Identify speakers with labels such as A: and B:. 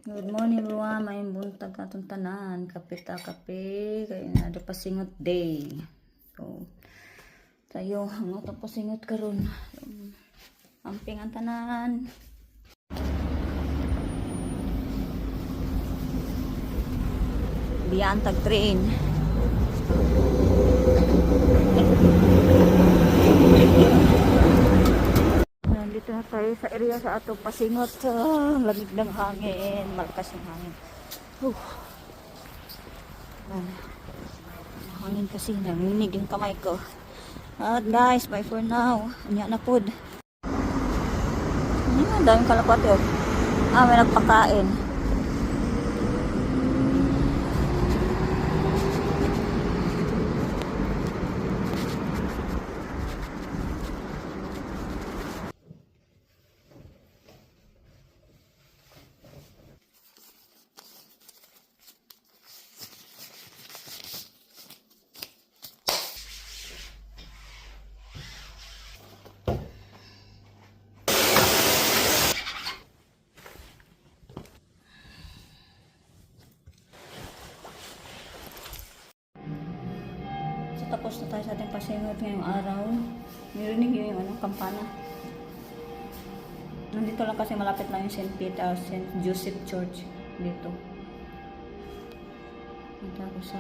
A: Good morning everyone, may buntag atong tanan, kape ta kape, kaya na do pasingot day. So, tayo ang atong pasingot karon. Amping ang tanan. Biyaan tag train. Nandito na tayo sa area sa atong pasingot. Lamig ng hangin, malakas yung hangin. Hangin kasi, nanginig yung kamay ko. At guys, bye for now. Unya na pod. Ang daming kalapate oh. May nagpakain. So, tapos na tayo sa ating pasingot ngayong araw. Nirinig nyo yung kampana. Nandito lang kasi malapit lang yung St. Joseph Church dito. Punta ko sa